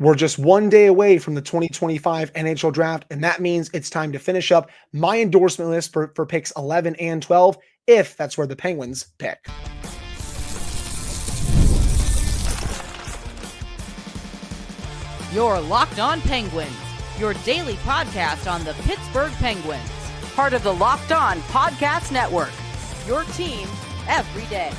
We're just one day away from the 2025 NHL Draft, and that means it's time to finish up my endorsement list for picks 11 and 12, if that's where the Penguins pick. You're Locked On Penguins, your daily podcast on the Pittsburgh Penguins, part of the Locked On Podcast Network, your team every day.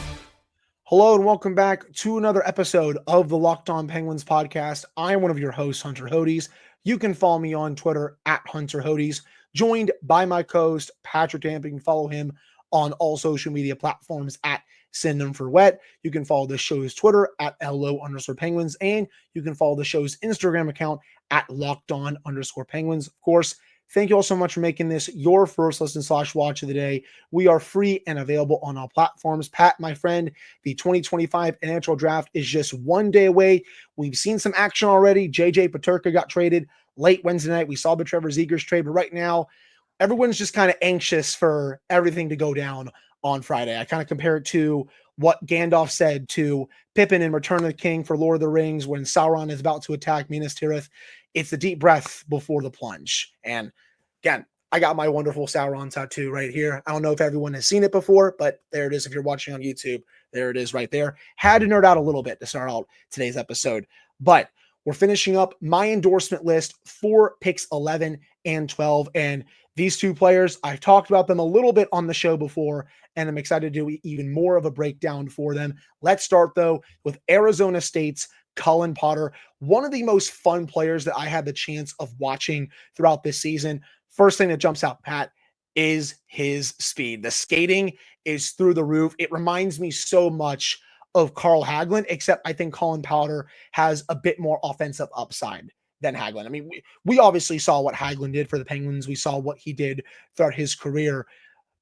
Hello and welcome back to another episode of the Locked On Penguins podcast. I am one of your hosts, Hunter Hodes. You can follow me on Twitter at Hunter Hodes, joined by my co-host, Patrick Damp. You can follow him on all social media platforms at Send Them For Wet. You can follow the show's Twitter at LO_Penguins, and you can follow the show's Instagram account at LockedOn_Penguins. Of course, thank you all so much for making this your first listen / watch of the day. We are free and available on all platforms. Pat, my friend, the 2025 NHL Draft is just one day away. We've seen some action already. JJ Peterka got traded late Wednesday night. We saw the Trevor Zegras trade, but right now, everyone's just kind of anxious for everything to go down on Friday. I kind of compare it to what Gandalf said to Pippin in Return of the King for Lord of the Rings when Sauron is about to attack Minas Tirith. It's the deep breath before the plunge. And again, I got my wonderful Sauron tattoo right here. I don't know if everyone has seen it before, but there it is. If you're watching on YouTube, there it is right there. Had to nerd out a little bit to start out today's episode, but we're finishing up my endorsement list for picks 11 and 12. And these two players, I've talked about them a little bit on the show before, and I'm excited to do even more of a breakdown for them. Let's start, though, with Arizona State's Cullen Potter, one of the most fun players that I had the chance of watching throughout this season. First thing that jumps out, Pat, is his speed. The skating is through the roof. It reminds me so much of Carl Hagelin, except I think Cullen Potter has a bit more offensive upside than Hagelin. I mean, we obviously saw what Hagelin did for the Penguins. We saw what he did throughout his career.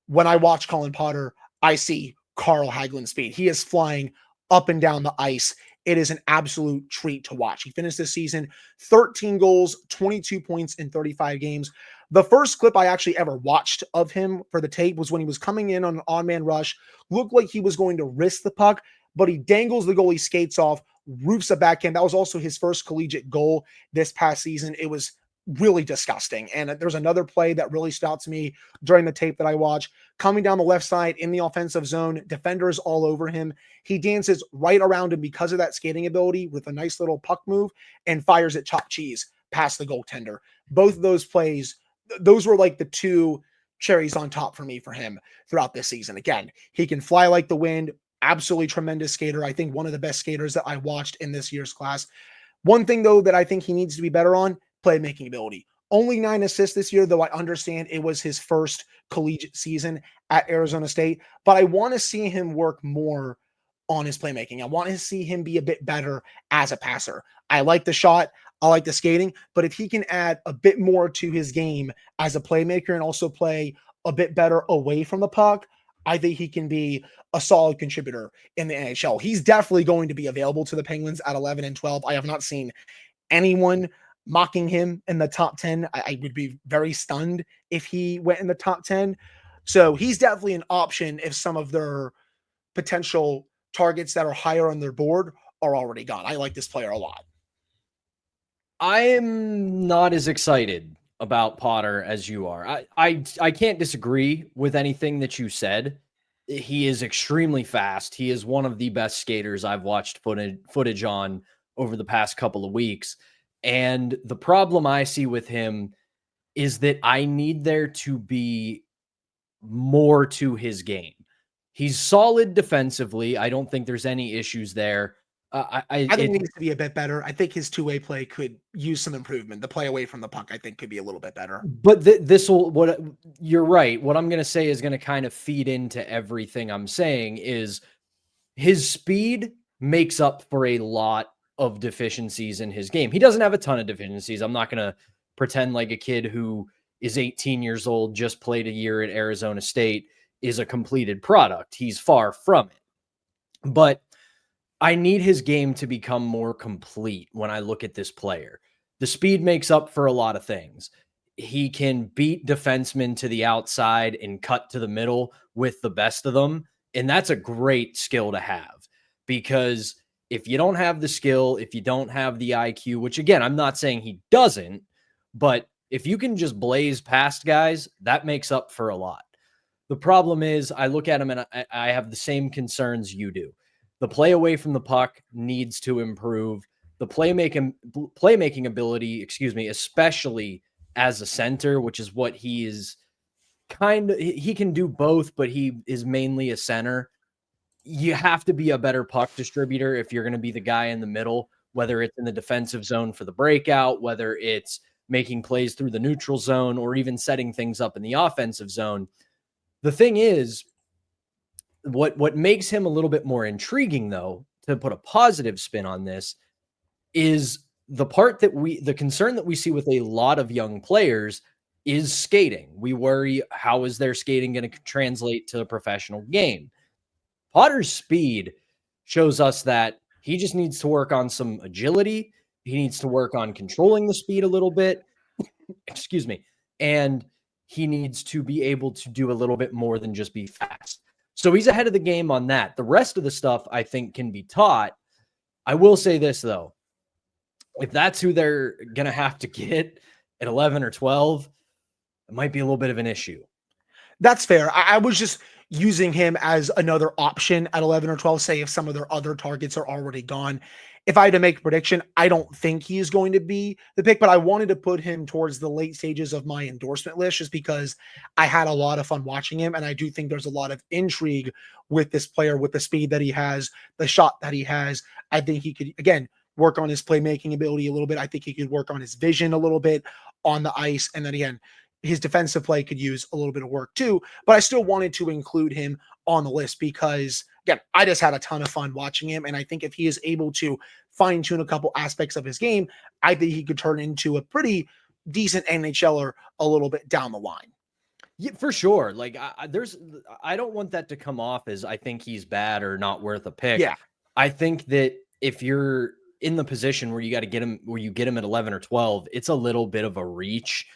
When I watch Cullen Potter, I see Carl Hagelin speed. He is flying up and down the ice. It is an absolute treat to watch. He finished this season 13 goals, 22 points in 35 games. The first clip I actually ever watched of him for the tape was when he was coming in on an on-man rush, looked like he was going to risk the puck, but he dangles the goalie, skates off, roofs a backhand. That was also his first collegiate goal this past season. It was really disgusting. And there's another play that really stood out to me during the tape that I watched. Coming down the left side in the offensive zone, defenders all over him. He dances right around him because of that skating ability with a nice little puck move and fires it chop cheese past the goaltender. Both of those plays, those were like the two cherries on top for me for him throughout this season. Again, he can fly like the wind. Absolutely tremendous skater. I think one of the best skaters that I watched in this year's class. One thing, though, that I think he needs to be better on, playmaking ability. Only 9 assists this year, though I understand it was his first collegiate season at Arizona State. But I want to see him work more on his playmaking. I want to see him be a bit better as a passer. I like the shot. I like the skating. But if he can add a bit more to his game as a playmaker and also play a bit better away from the puck, I think he can be a solid contributor in the NHL. He's definitely going to be available to the Penguins at 11 and 12. I have not seen anyone mocking him in the top 10. I would be very stunned if he went in the top 10. So he's definitely an option if some of their potential targets that are higher on their board are already gone. I like this player a lot. I am not as excited about Potter as you are. I can't disagree with anything that you said. He is extremely fast. He is one of the best skaters I've watched footage on over the past couple of weeks. And the problem I see with him is that I need there to be more to his game. He's solid defensively. I don't think there's any issues there. I think it needs to be a bit better. I think his two-way play could use some improvement. The play away from the puck, I think, could be a little bit better. But you're right. What I'm going to say is going to kind of feed into everything I'm saying is his speed makes up for a lot of deficiencies in his game. He doesn't have a ton of deficiencies. I'm not going to pretend like a kid who is 18 years old, just played a year at Arizona State, is a completed product. He's far from it. But I need his game to become more complete when I look at this player. The speed makes up for a lot of things. He can beat defensemen to the outside and cut to the middle with the best of them. And that's a great skill to have because if you don't have the skill, if you don't have the IQ, which again, I'm not saying he doesn't, but if you can just blaze past guys, that makes up for a lot. The problem is I look at him and I have the same concerns you do. The play away from the puck needs to improve. The playmaking ability, especially as a center, which is what he is he can do both, but he is mainly a center. You have to be a better puck distributor if you're going to be the guy in the middle, whether it's in the defensive zone for the breakout, whether it's making plays through the neutral zone, or even setting things up in the offensive zone. The thing is, what makes him a little bit more intriguing, though, to put a positive spin on this, is the concern that we see with a lot of young players is skating. We worry, how is their skating going to translate to a professional game? Potter's speed shows us that he just needs to work on some agility. He needs to work on controlling the speed a little bit. And he needs to be able to do a little bit more than just be fast. So he's ahead of the game on that. The rest of the stuff I think can be taught. I will say this, though. If that's who they're going to have to get at 11 or 12, it might be a little bit of an issue. That's fair. I was just using him as another option at 11 or 12, say if some of their other targets are already gone. If I had to make a prediction, I don't think he is going to be the pick, but I wanted to put him towards the late stages of my endorsement list just because I had a lot of fun watching him. And I do think there's a lot of intrigue with this player, with the speed that he has, the shot that he has. I think he could, again, work on his playmaking ability a little bit. I think he could work on his vision a little bit on the ice. And then again, his defensive play could use a little bit of work too, but I still wanted to include him on the list because, again, I just had a ton of fun watching him. And I think if he is able to fine tune a couple aspects of his game, I think he could turn into a pretty decent NHLer a little bit down the line. Yeah, for sure. Like I don't want that to come off as I think he's bad or not worth a pick. Yeah. I think that if you're in the position where you got to get him, where you get him at 11 or 12, it's a little bit of a reach.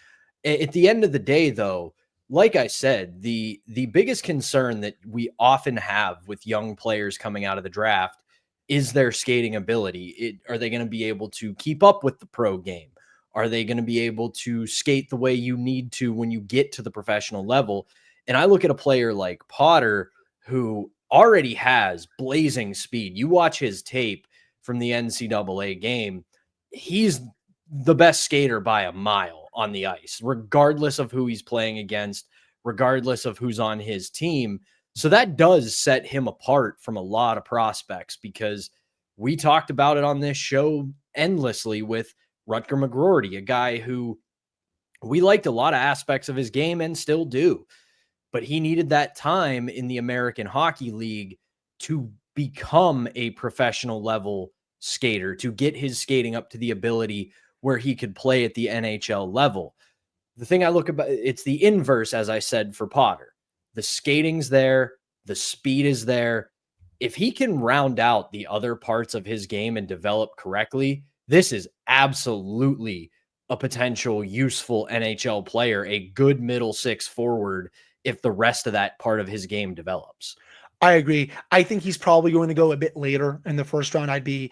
At the end of the day, though, like I said, the biggest concern that we often have with young players coming out of the draft is their skating ability. Are they going to be able to keep up with the pro game? Are they going to be able to skate the way you need to when you get to the professional level? And I look at a player like Potter, who already has blazing speed. You watch his tape from the NCAA game, he's the best skater by a mile on the ice, regardless of who he's playing against, regardless of who's on his team. So that does set him apart from a lot of prospects, because we talked about it on this show endlessly with Rutger McGroarty, a guy who we liked a lot of aspects of his game and still do, but he needed that time in the American Hockey League to become a professional level skater, to get his skating up to the ability where he could play at the NHL level. The thing I look about, it's the inverse, as I said, for Potter. The skating's there, the speed is there. If he can round out the other parts of his game and develop correctly, this is absolutely a potential useful NHL player, a good middle six forward, if the rest of that part of his game develops. I agree. I think he's probably going to go a bit later in the first round. I'd be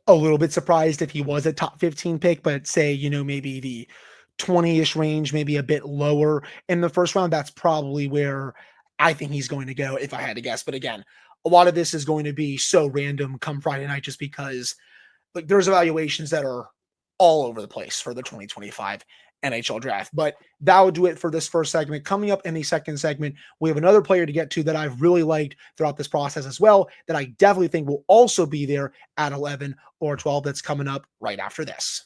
a little bit surprised if he was a top 15 pick, but say, maybe the 20-ish range, maybe a bit lower in the first round. That's probably where I think he's going to go if I had to guess. But again, a lot of this is going to be so random come Friday night, just because there's evaluations that are all over the place for the 2025 NHL draft. But that would do it for this first segment. Coming up in the second segment, we have another player to get to that I've really liked throughout this process as well, that I definitely think will also be there at 11 or 12. That's coming up right after this.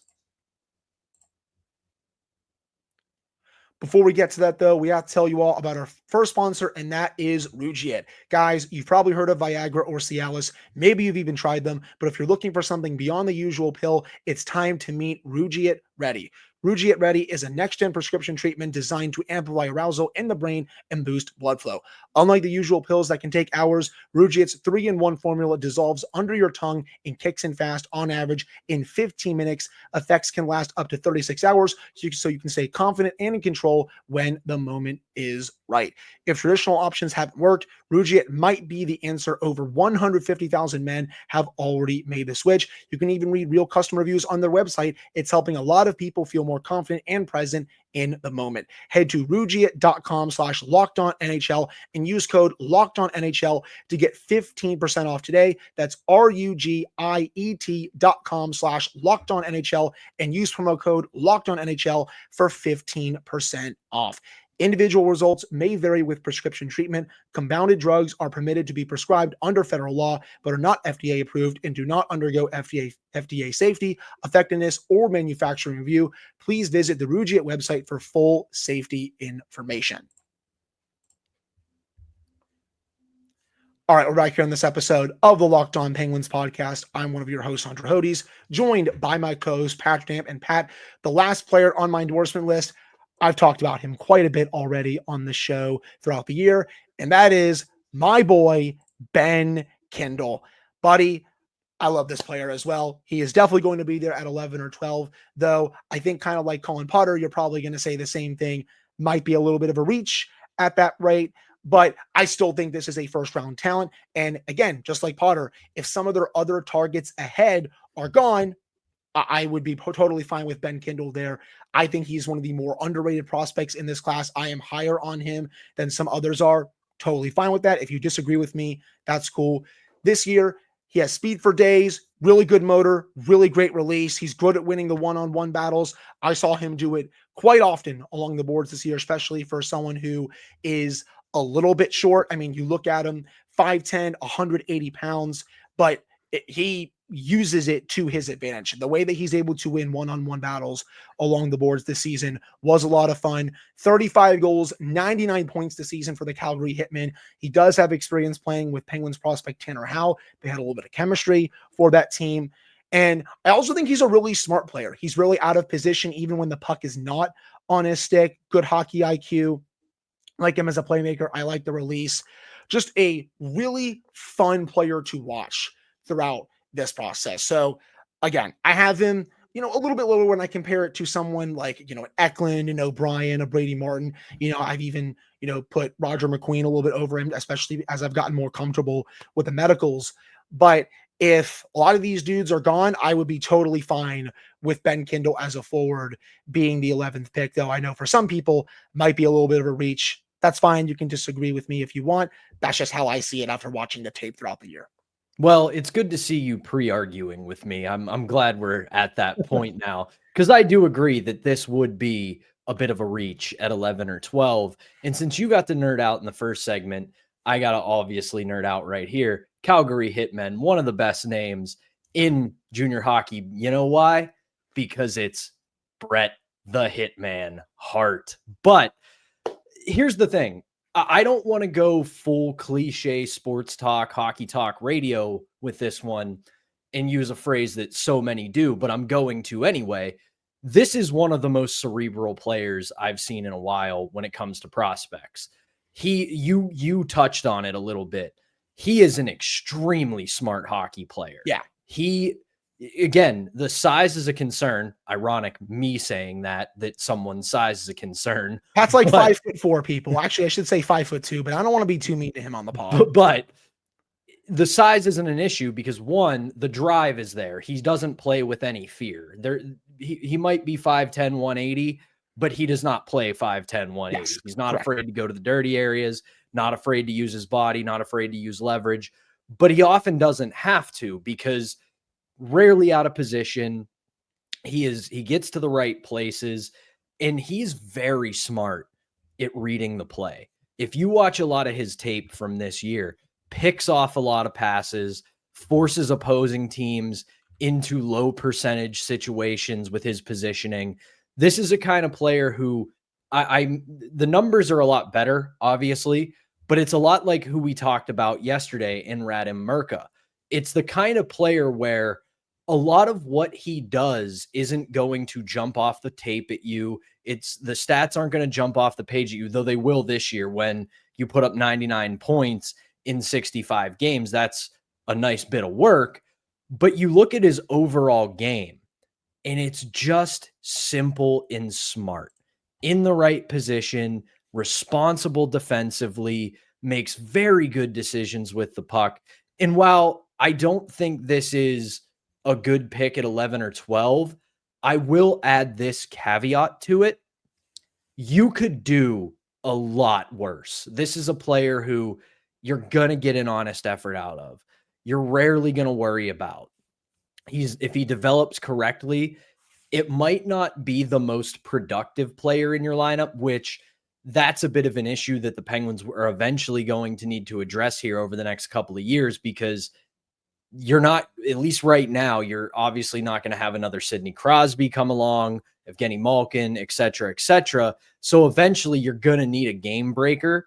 Before we get to that, though, we have to tell you all about our first sponsor, and that is Rugiet. Guys, you've probably heard of Viagra or Cialis. Maybe you've even tried them, but if you're looking for something beyond the usual pill, it's time to meet Rugiet Ready. Rugiet Ready is a next-gen prescription treatment designed to amplify arousal in the brain and boost blood flow. Unlike the usual pills that can take hours, Rugiet's 3-in-1 formula dissolves under your tongue and kicks in fast, on average in 15 minutes. Effects can last up to 36 hours, so you can stay confident and in control when the moment is right. If traditional options haven't worked, Rugiet might be the answer. Over 150,000 men have already made the switch. You can even read real customer reviews on their website. It's helping a lot of people feel more confident and present in the moment. Head to rugiet.com/LockedOnNHL and use code LockedOnNHL to get 15% off today. That's RUGIET.com/LockedOnNHL and use promo code LockedOnNHL for 15% off. Individual results may vary with prescription treatment. Compounded drugs are permitted to be prescribed under federal law, but are not FDA approved and do not undergo FDA safety, effectiveness, or manufacturing review. Please visit the Rugiet website for full safety information. All right, we're back here on this episode of the Locked On Penguins podcast. I'm one of your hosts, Hunter Hodes, joined by my co-hosts, Pat Damp and Pat. The last player on my endorsement list, I've talked about him quite a bit already on the show throughout the year, and that is my boy, Ben Kindel. Buddy, I love this player as well. He is definitely going to be there at 11 or 12, though I think kind of like Colin Potter, you're probably going to say the same thing. Might be a little bit of a reach at that rate, but I still think this is a first-round talent. And again, just like Potter, if some of their other targets ahead are gone, I would be totally fine with Ben Kindel there. I think he's one of the more underrated prospects in this class. I am higher on him than some others are. Totally fine with that. If you disagree with me, that's cool. This year, he has speed for days, really good motor, really great release. He's good at winning the one-on-one battles. I saw him do it quite often along the boards this year, especially for someone who is a little bit short. I mean, you look at him, 5'10", 180 pounds, but he uses it to his advantage. The way that he's able to win one-on-one battles along the boards this season was a lot of fun. 35 goals, 99 points this season for the Calgary Hitmen. He does have experience playing with Penguins prospect Tanner Howe. They had a little bit of chemistry for that team. And I also think he's a really smart player. He's really out of position even when the puck is not on his stick. Good hockey IQ. I like him as a playmaker. I like the release. Just a really fun player to watch throughout this process. So again, I have him, a little bit lower when I compare it to someone like, an Eklund, an O'Brien, a Brady Martin. I've even, put Roger McQueen a little bit over him, especially as I've gotten more comfortable with the medicals. But if a lot of these dudes are gone, I would be totally fine with Ben Kindel as a forward being the 11th pick, though I know for some people might be a little bit of a reach. That's fine. You can disagree with me if you want. That's just how I see it after watching the tape throughout the year. Well, it's good to see you pre-arguing with me. I'm glad we're at that point now, because I do agree that this would be a bit of a reach at 11 or 12. And since you got to nerd out in the first segment, I got to obviously nerd out right here. Calgary Hitmen, one of the best names in junior hockey. You know why? Because it's Brett the Hitman Hart. But here's the thing. I don't want to go full cliche sports talk, hockey talk radio with this one and use a phrase that so many do, but I'm going to anyway. This is one of the most cerebral players I've seen in a while when it comes to prospects. You touched on it a little bit. He is an extremely smart hockey player. Yeah. Again, the size is a concern. Ironic me saying that someone's size is a concern. That's like 5'4" people. Actually, I should say 5'2", but I don't want to be too mean to him on the pod. But the size isn't an issue because one, the drive is there. He doesn't play with any fear. He might be 5'10", 180, but he does not play 5'10", 180. Yes, he's not correct. Afraid to go to the dirty areas, not afraid to use his body, not afraid to use leverage, but he often doesn't have to because rarely out of position. He gets to the right places and he's very smart at reading the play. If you watch a lot of his tape from this year, picks off a lot of passes, forces opposing teams into low percentage situations with his positioning. This is a kind of player who the numbers are a lot better, obviously, but it's a lot like who we talked about yesterday in Radim Murka. It's the kind of player where a lot of what he does isn't going to jump off the tape at you. It's the stats aren't going to jump off the page at you, though they will this year when you put up 99 points in 65 games. That's a nice bit of work, but you look at his overall game and it's just simple and smart in the right position, responsible defensively, makes very good decisions with the puck. And while I don't think this is a good pick at 11 or 12, I will add this caveat to it. You could do a lot worse. This is a player who you're going to get an honest effort out of. You're rarely going to worry about. If he develops correctly, it might not be the most productive player in your lineup, which that's a bit of an issue that the Penguins are eventually going to need to address here over the next couple of years, because you're not, at least right now, you're obviously not going to have another Sidney Crosby come along, Evgeny Malkin, et cetera, et cetera. So eventually you're going to need a game breaker.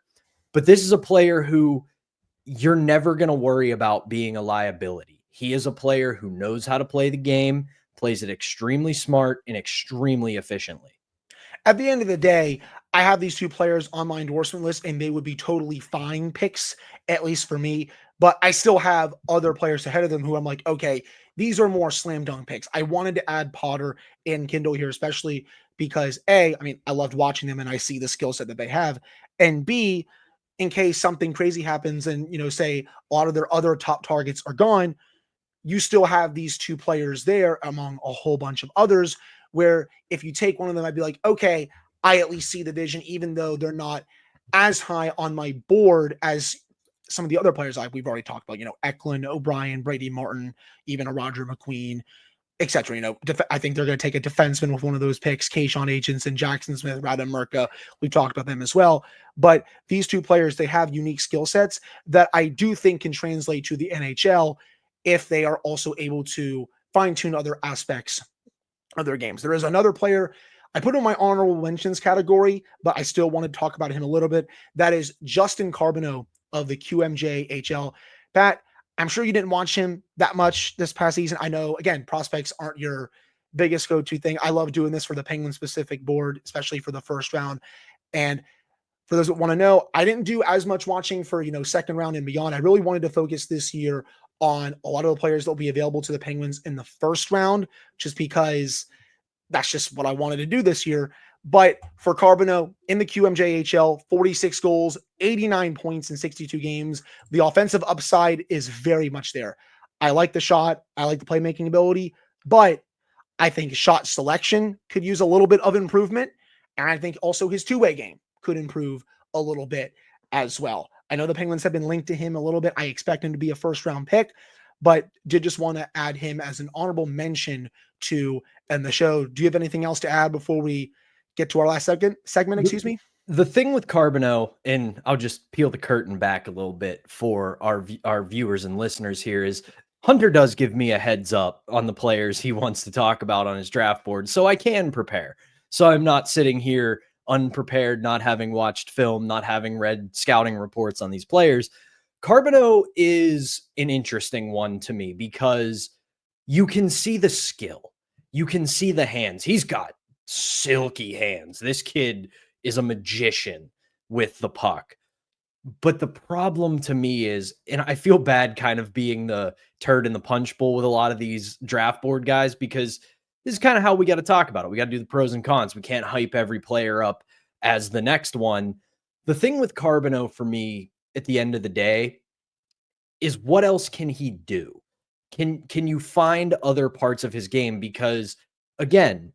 But this is a player who you're never going to worry about being a liability. He is a player who knows how to play the game, plays it extremely smart and extremely efficiently. At the end of the day, I have these two players on my endorsement list, and they would be totally fine picks, at least for me. But I still have other players ahead of them who I'm like, okay, these are more slam dunk picks. I wanted to add Potter and Kindle here, especially because I loved watching them and I see the skill set that they have. And B, in case something crazy happens and, say a lot of their other top targets are gone, you still have these two players there among a whole bunch of others, where if you take one of them, I'd be like, okay, I at least see the vision, even though they're not as high on my board as some of the other players we've already talked about, Eklund, O'Brien, Brady Martin, even a Roger McQueen, etc. I think they're going to take a defenseman with one of those picks, Kayshawn Aitchison, Jackson Smith, Radom Murka. We've talked about them as well. But these two players, they have unique skill sets that I do think can translate to the NHL if they are also able to fine-tune other aspects of their games. There is another player I put in my honorable mentions category, but I still want to talk about him a little bit. That is Justin Carbono of the QMJHL. Pat, I'm sure you didn't watch him that much this past season. I know, again, prospects aren't your biggest go-to thing. I love doing this for the Penguin-specific board, especially for the first round. And for those that want to know, I didn't do as much watching for, second round and beyond. I really wanted to focus this year on a lot of the players that will be available to the Penguins in the first round, just because that's just what I wanted to do this year. But for Carbono in the QMJHL, 46 goals, 89 points in 62 games. The offensive upside is very much there. I like the shot. I like the playmaking ability, but I think shot selection could use a little bit of improvement. And I think also his two-way game could improve a little bit as well. I know the Penguins have been linked to him a little bit. I expect him to be a first-round pick, but did just want to add him as an honorable mention to end the show. Do you have anything else to add before we get to our last segment? Excuse me. The thing with Carbono, and I'll just peel the curtain back a little bit for our viewers and listeners here, is Hunter does give me a heads up on the players he wants to talk about on his draft board, so I can prepare. So I'm not sitting here unprepared, not having watched film, not having read scouting reports on these players. Carbono is an interesting one to me because you can see the skill. You can see the hands. He's got silky hands. This kid is a magician with the puck. But the problem to me is, and I feel bad kind of being the turd in the punch bowl with a lot of these draft board guys, because this is kind of how we got to talk about it. We got to do the pros and cons. We can't hype every player up as the next one. The thing with Carbono for me at the end of the day is, what else can he do? Can you find other parts of his game? Because again,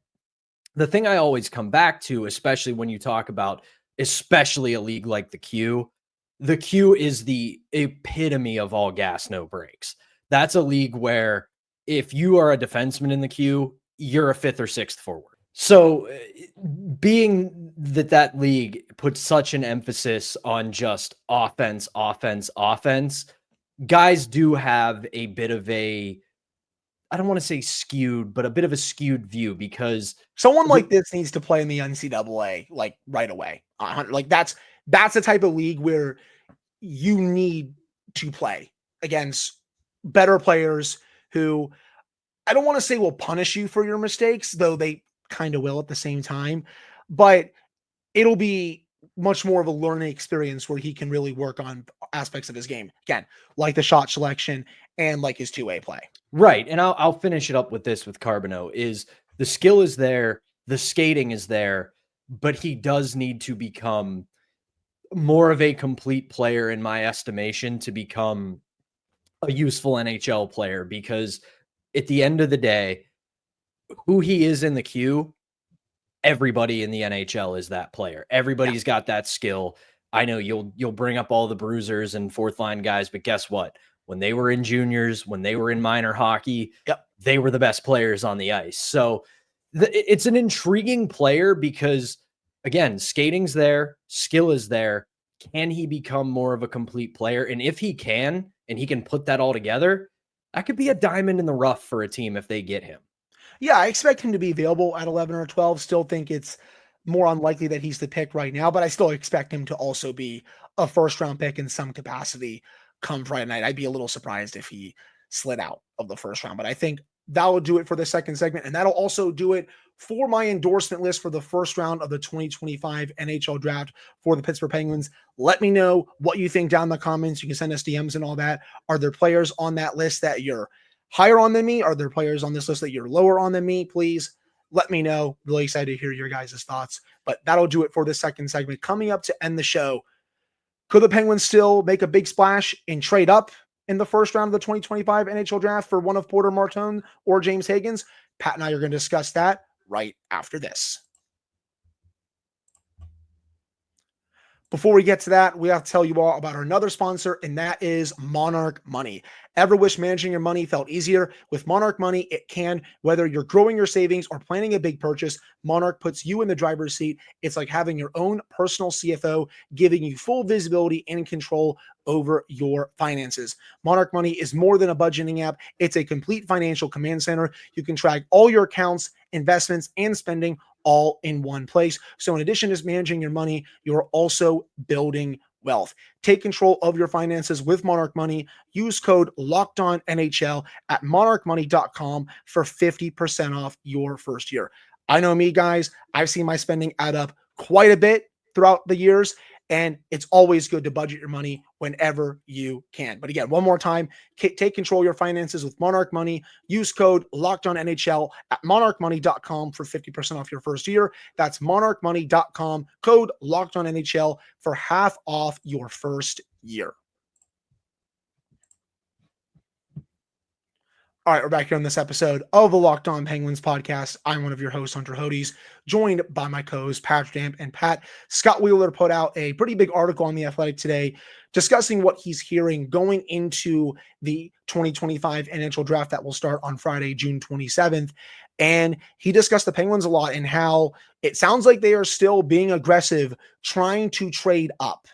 the thing I always come back to, especially when you talk about, especially a league like the Q is the epitome of all gas, no breaks. That's a league where if you are a defenseman in the Q, you're a fifth or sixth forward. So being that league puts such an emphasis on just offense, guys do have a bit of a, I don't want to say skewed, but a bit of a skewed view, because someone like this needs to play in the NCAA like right away. Like that's the type of league where you need to play against better players who, I don't want to say will punish you for your mistakes, though they kind of will at the same time, but it'll be much more of a learning experience where he can really work on aspects of his game. Again, like the shot selection and like his two-way play. Right. And I'll finish it up with this with Carbono, is the skill is there, the skating is there, but he does need to become more of a complete player in my estimation to become a useful NHL player, because at the end of the day, who he is in the queue, everybody in the NHL is that player. Everybody's got that skill. I know you'll bring up all the bruisers and fourth line guys, but guess what? When they were in juniors, when they were in minor hockey, they were the best players on the ice. So it's an intriguing player because, again, skating's there, skill is there. Can he become more of a complete player? And if he can, and he can put that all together, that could be a diamond in the rough for a team if they get him. Yeah, I expect him to be available at 11 or 12. Still think it's more unlikely that he's the pick right now, but I still expect him to also be a first round pick in some capacity come Friday night. I'd be a little surprised if he slid out of the first round, but I think that will do it for the second segment. And that'll also do it for my endorsement list for the first round of the 2025 NHL draft for the Pittsburgh Penguins. Let me know what you think down in the comments. You can send us DMs and all that. Are there players on that list that you're higher on than me? Are there players on this list that you're lower on than me? Please let me know. Really excited to hear your guys' thoughts. But that'll do it for the second segment. Coming up to end the show, could the Penguins still make a big splash and trade up in the first round of the 2025 NHL draft for one of Porter Martone or James Higgins? Pat and I are going to discuss that right after this. Before we get to that, we have to tell you all about our another sponsor, and that is Monarch Money. Ever wish managing your money felt easier? With Monarch Money, it can. Whether you're growing your savings or planning a big purchase, Monarch puts you in the driver's seat. It's like having your own personal CFO, giving you full visibility and control over your finances. Monarch Money is more than a budgeting app. It's a complete financial command center. You can track all your accounts, investments, and spending all in one place. So in addition to managing your money, you're also building wealth. Take control of your finances with Monarch Money. Use code LOCKEDONNHL at monarchmoney.com for 50% off your first year. I know me, guys. I've seen my spending add up quite a bit throughout the years, and it's always good to budget your money whenever you can. But again, one more time, take control of your finances with Monarch Money. Use code LOCKEDONNHL at monarchmoney.com for 50% off your first year. That's monarchmoney.com, code LOCKEDONNHL for half off your first year. All right, we're back here on this episode of the Locked On Penguins podcast. I'm one of your hosts, Hunter Hodes, joined by my co-hosts, Pat Damp and Pat. Scott Wheeler put out a pretty big article on The Athletic today discussing what he's hearing going into the 2025 NHL draft that will start on Friday, June 27th. And he discussed the Penguins a lot and how it sounds like they are still being aggressive, trying to trade up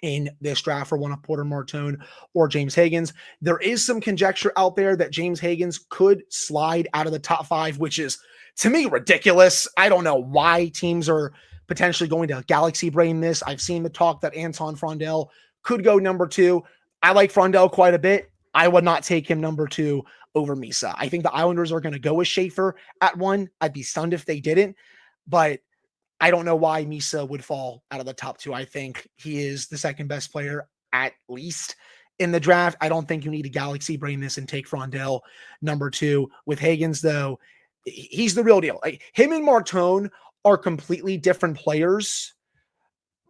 in this draft for one of Porter Martone or James Higgins. There is some conjecture out there that James Higgins could slide out of the top 5, which is, to me, ridiculous. I don't know why teams are potentially going to galaxy brain this. I've seen the talk that Anton Frondell could go number 2. I like Frondell quite a bit. I would not take him number 2 over Misa. I think the Islanders are going to go with Schaefer at 1. I'd be stunned if they didn't, but I don't know why Misa would fall out of the top 2. I think he is the second best player, at least, in the draft. I don't think you need to galaxy brain this and take Frondell number 2. With Higgins, though, he's the real deal. Like, him and Martone are completely different players,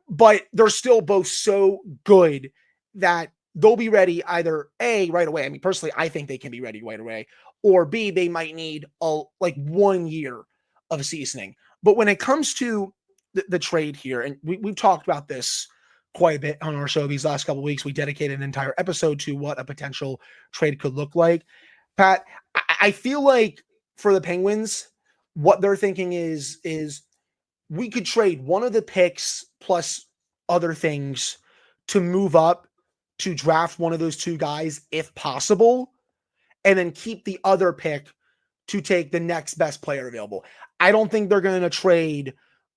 but they're still both so good that they'll be ready either A, right away. I mean, personally, I think they can be ready right away, or B, they might need 1 year of seasoning. But when it comes to the trade here, and we've talked about this quite a bit on our show these last couple of weeks, we dedicated an entire episode to what a potential trade could look like. Pat, I feel like for the Penguins, what they're thinking is we could trade one of the picks plus other things to move up to draft one of those 2 guys if possible, and then keep the other pick to take the next best player available. I don't think they're going to trade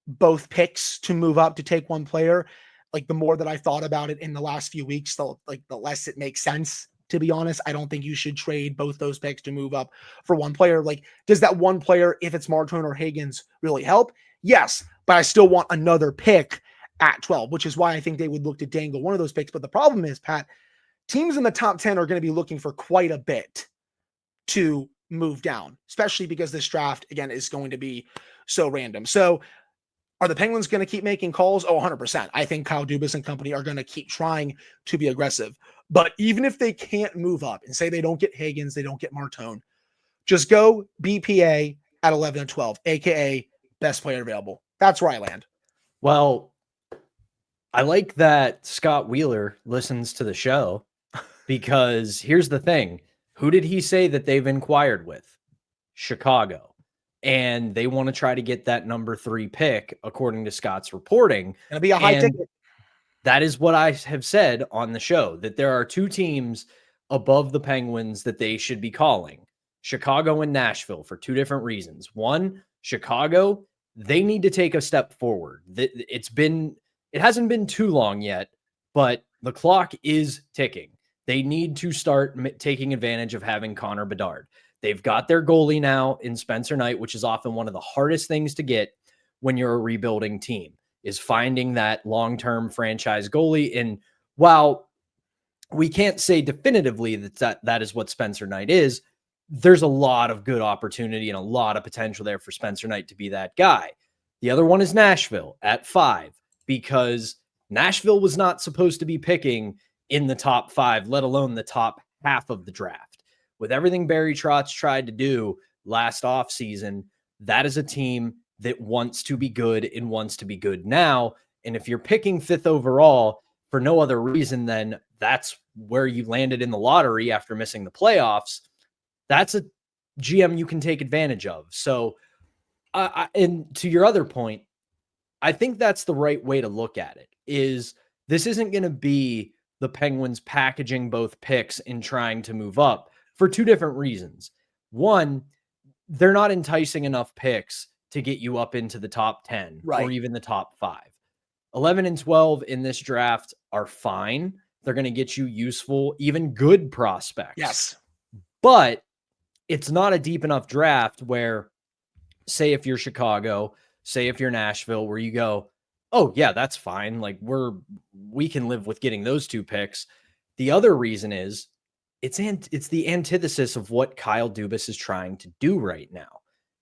both picks to move up to take one player. Like, the more that I thought about it in the last few weeks, the less it makes sense, to be honest. I don't think you should trade both those picks to move up for one player. Like, does that one player, if it's Martone or Higgins, really help? Yes, but I still want another pick at 12, which is why I think they would look to dangle one of those picks. But the problem is, Pat, teams in the top 10 are going to be looking for quite a bit to move down, especially because this draft, again, is going to be so random. So Are the Penguins going to keep making calls? Oh, 100%. I think Kyle Dubas and company are going to keep trying to be aggressive. But even if they can't move up and say they don't get Higgins, they don't get Martone, just go BPA at 11 and 12, aka best player available. That's where I land. Well, I like that Scott Wheeler listens to the show, because here's the thing. Who did he say that they've inquired with? Chicago. And they want to try to get that number 3 pick, according to Scott's reporting. It'll be a high ticket. That is what I have said on the show, that there are 2 teams above the Penguins that they should be calling. Chicago and Nashville, for 2 different reasons. One, Chicago, they need to take a step forward. It hasn't been too long yet, but the clock is ticking. They need to start taking advantage of having Connor Bedard. They've got their goalie now in Spencer Knight, which is often one of the hardest things to get when you're a rebuilding team, is finding that long-term franchise goalie. And while we can't say definitively that is what Spencer Knight is, there's a lot of good opportunity and a lot of potential there for Spencer Knight to be that guy. The other one is Nashville at 5, because Nashville was not supposed to be picking in the top 5, let alone the top half of the draft. With everything Barry Trotz tried to do last offseason, that is a team that wants to be good and wants to be good now. And if you're picking 5th overall for no other reason than that's where you landed in the lottery after missing the playoffs, that's a GM you can take advantage of. So, and to your other point, I think that's the right way to look at it. Is this isn't going to be the Penguins packaging both picks and trying to move up for 2 different reasons. One, they're not enticing enough picks to get you up into the top 10 or even the top 5. 11 and 12 in this draft are fine. They're going to get you useful, even good prospects. Yes. But it's not a deep enough draft where, say if you're Chicago, say if you're Nashville, where you go, oh yeah, that's fine. Like we can live with getting those 2 picks. The other reason is it's the antithesis of what Kyle Dubas is trying to do right now.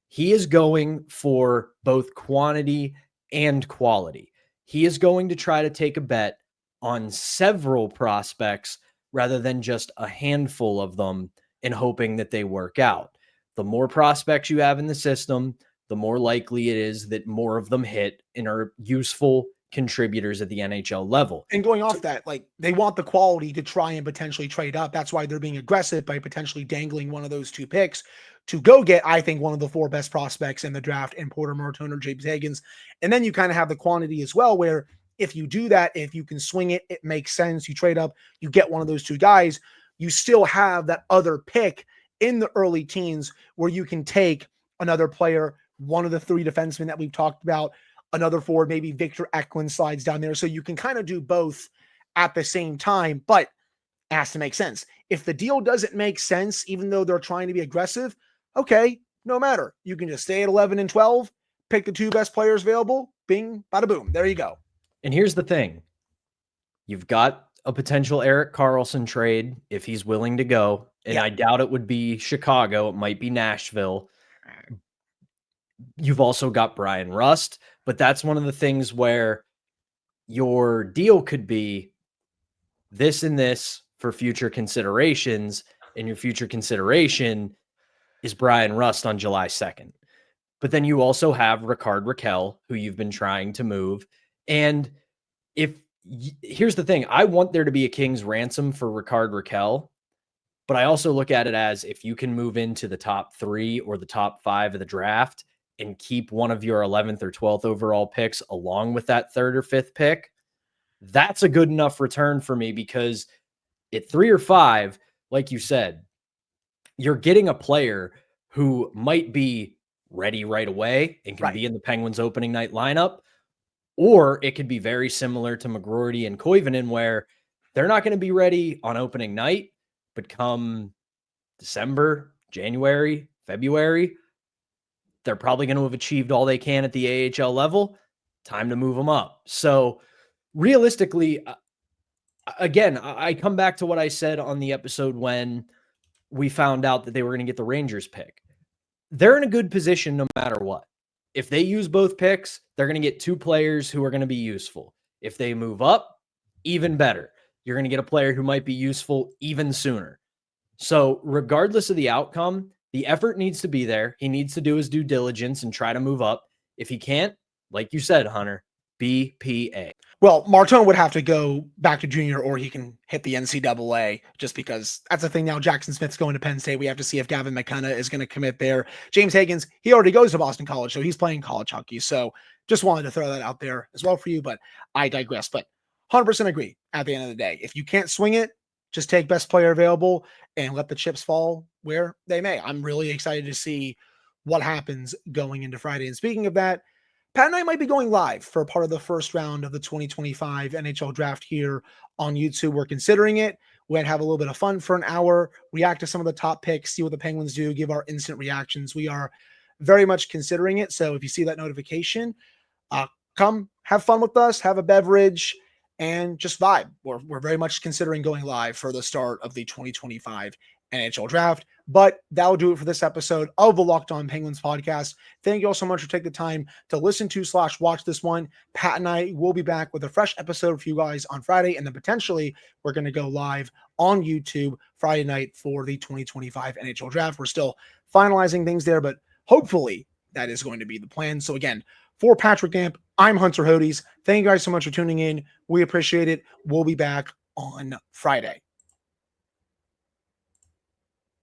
He is going for both quantity and quality. He is going to try to take a bet on several prospects rather than just a handful of them and hoping that they work out. The more prospects you have in the system, the more likely it is that more of them hit and are useful contributors at the NHL level. And going off that, like, they want the quality to try and potentially trade up. That's why they're being aggressive by potentially dangling one of those 2 picks to go get, I think, one of the 4 best prospects in the draft in Porter Martone or James Higgins. And then you kind of have the quantity as well, where if you do that, if you can swing it, it makes sense. You trade up, you get one of those 2 guys. You still have that other pick in the early teens where you can take another player, one of the 3 defensemen that we've talked about, another forward, maybe Victor Eklund slides down there. So you can kind of do both at the same time, but it has to make sense. If the deal doesn't make sense, even though they're trying to be aggressive, okay, no matter. You can just stay at 11 and 12, pick the 2 best players available, bing, bada boom. There you go. And here's the thing. You've got a potential Erik Karlsson trade if he's willing to go. And I doubt it would be Chicago. It might be Nashville. You've also got Brian Rust, but that's one of the things where your deal could be this and this for future considerations, and your future consideration is Brian Rust on July 2nd. But then you also have Rickard Rakell, who you've been trying to move. And here's the thing, I want there to be a king's ransom for Rickard Rakell, but I also look at it as if you can move into the top 3 or the top 5 of the draft and keep one of your 11th or 12th overall picks along with that 3rd or 5th pick, that's a good enough return for me, because at 3 or 5, like you said, you're getting a player who might be ready right away and can be in the Penguins opening night lineup, or it could be very similar to McGroarty and Koivunen, where they're not going to be ready on opening night, but come December, January, February, they're probably going to have achieved all they can at the AHL level. Time to move them up. So realistically, again, I come back to what I said on the episode when we found out that they were going to get the Rangers pick. They're in a good position no matter what. If they use both picks, they're going to get 2 players who are going to be useful. If they move up, even better. You're going to get a player who might be useful even sooner. So regardless of the outcome, the effort needs to be there. He needs to do his due diligence and try to move up. If he can't, like you said, Hunter, BPA. Well, Martone would have to go back to junior, or he can hit the NCAA, just because that's the thing now. Jackson Smith's going to Penn State. We have to see if Gavin McKenna is going to commit there. James Higgins, he already goes to Boston College, so he's playing college hockey. So just wanted to throw that out there as well for you, but I digress. But 100% agree at the end of the day. If you can't swing it, just take best player available and let the chips fall where they may. I'm really excited to see what happens going into Friday. And speaking of that, Pat and I might be going live for part of the first round of the 2025 NHL Draft here on YouTube. We're considering it. We'd have a little bit of fun for an hour, react to some of the top picks, see what the Penguins do, give our instant reactions. We are very much considering it. So if you see that notification, come have fun with us, have a beverage, and just vibe. We're very much considering going live for the start of the 2025 NHL Draft. But that'll do it for this episode of the Locked On Penguins podcast. Thank you all so much for taking the time to listen to / watch this one. Pat and I will be back with a fresh episode for you guys on Friday, and then potentially we're going to go live on YouTube Friday night for the 2025 NHL Draft. We're still finalizing things there, but hopefully that is going to be the plan. So again, for Patrick Damp, I'm Hunter Hodes. Thank you guys so much for tuning in. We appreciate it. We'll be back on Friday.